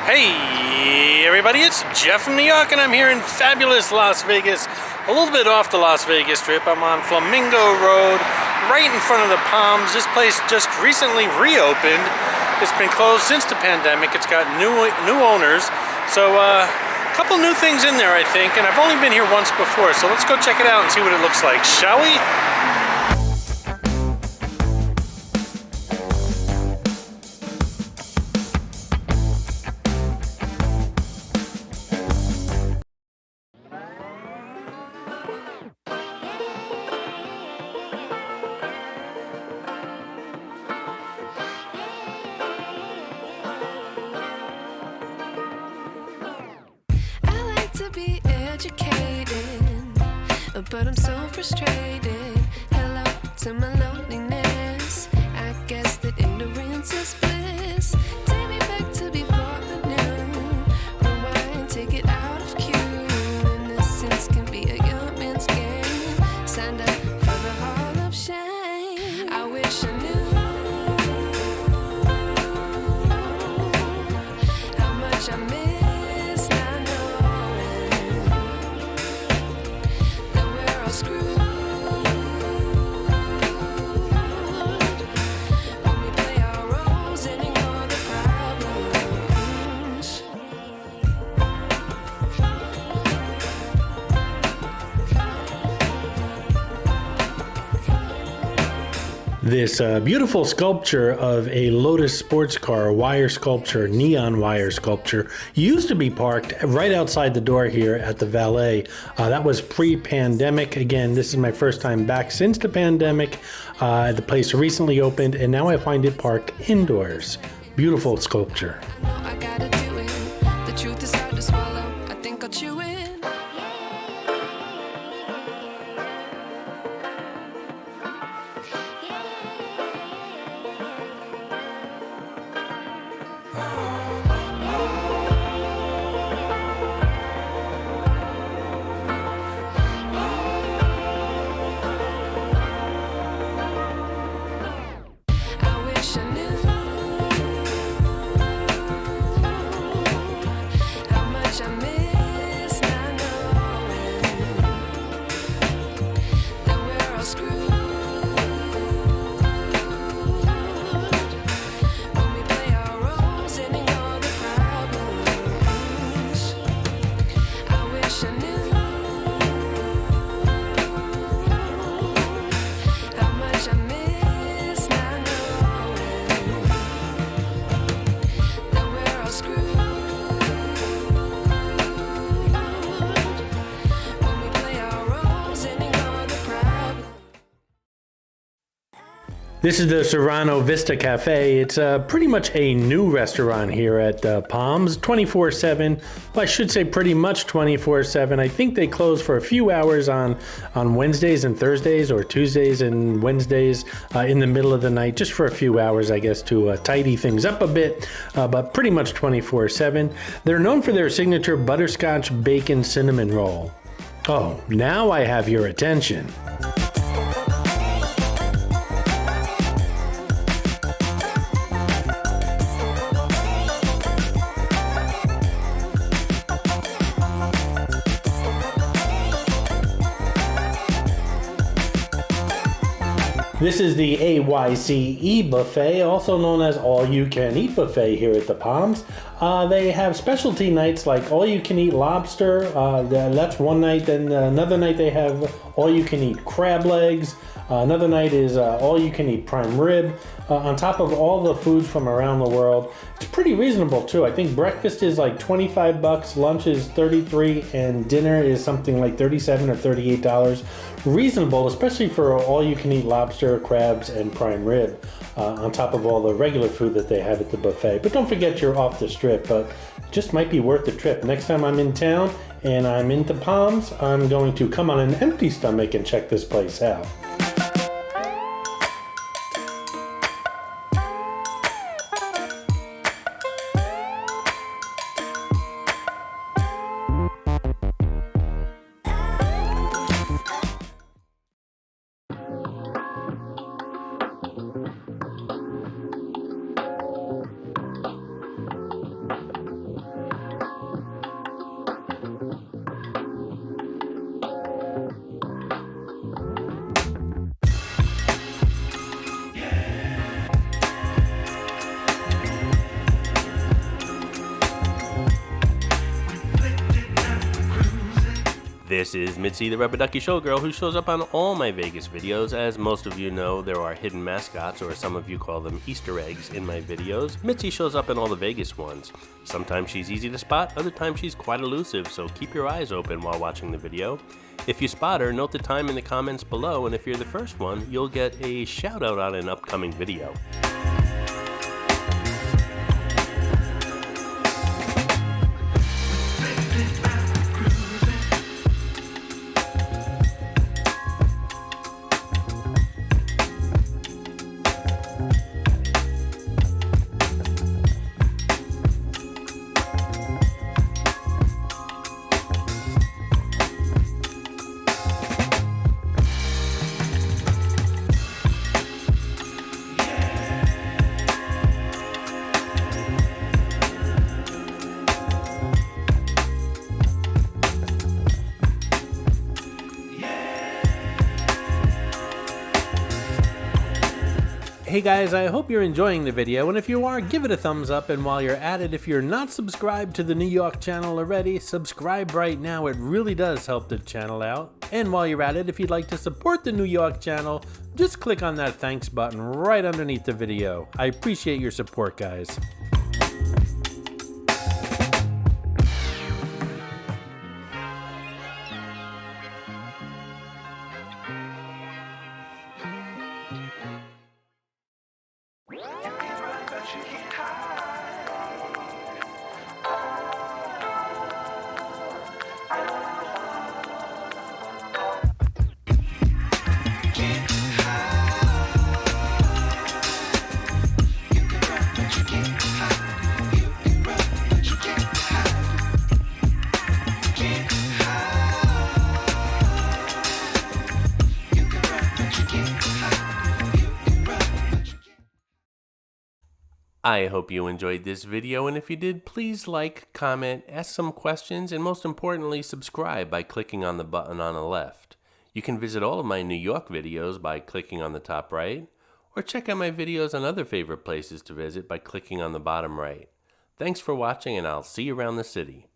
Hey everybody, it's Jeff from Yawk, and I'm here in fabulous Las Vegas, a little bit off the Las Vegas Strip. I'm on Flamingo Road, right in front of the Palms. This place just recently reopened. It's been closed since the pandemic. It's got new owners, so a couple new things in there, I think, and I've only been here once before, so let's go check it out and see what it looks like, shall we? To be educated, but I'm so frustrated. Hello to my loneliness. I guess that ignorance is bliss. Take me back to before I knew. Rewind, take it out of cue. Innocence can be a young man's game. Signed up for the hall of shame. I wish I knew how much I miss. This beautiful sculpture of a Lotus sports car, wire sculpture, neon wire sculpture, used to be parked right outside the door here at the valet. That was pre-pandemic. Again, this is my first time back since the pandemic. The place recently opened, and now I find it parked indoors. Beautiful sculpture. I gotta do it. The truth is hard to swallow. I think I'll chew it. This is the Serrano Vista Cafe. It's pretty much a new restaurant here at Palms, 24/7. Well, I should say pretty much 24/7. I think they close for a few hours on Wednesdays and Thursdays, or Tuesdays and Wednesdays in the middle of the night, just for a few hours, I guess, to tidy things up a bit, but pretty much 24/7. They're known for their signature butterscotch bacon cinnamon roll. Oh, now I have your attention. This is the AYCE buffet, also known as All You Can Eat buffet here at the Palms. They have specialty nights like All You Can Eat lobster. That's one night. Then another night they have All You Can Eat crab legs. Another night is All You Can Eat prime rib. On top of all the foods from around the world. It's pretty reasonable too. I think breakfast is like $25, lunch is $33, and dinner is something like $37 or $38. Reasonable, especially for all you can eat lobster, crabs, and prime rib, on top of all the regular food that they have at the buffet. But don't forget you're off the strip, but just might be worth the trip. Next time I'm in town and I'm in the Palms, I'm going to come on an empty stomach and check this place out. This is Mitzi, the Rubber Ducky Showgirl, who shows up on all my Vegas videos. As most of you know, there are hidden mascots, or some of you call them Easter eggs, in my videos. Mitzi shows up in all the Vegas ones. Sometimes she's easy to spot, other times she's quite elusive, so keep your eyes open while watching the video. If you spot her, note the time in the comments below, and if you're the first one, you'll get a shout out on an upcoming video. Hey guys, I hope you're enjoying the video, and if you are, give it a thumbs up, and while you're at it, if you're not subscribed to the New York channel already, subscribe right now. It really does help the channel out. And while you're at it, if you'd like to support the New York channel, just click on that thanks button right underneath the video. I appreciate your support, guys. I hope you enjoyed this video, and if you did, please like, comment, ask some questions, and most importantly, subscribe by clicking on the button on the left. You can visit all of my New York videos by clicking on the top right, or check out my videos on other favorite places to visit by clicking on the bottom right. Thanks for watching, and I'll see you around the city.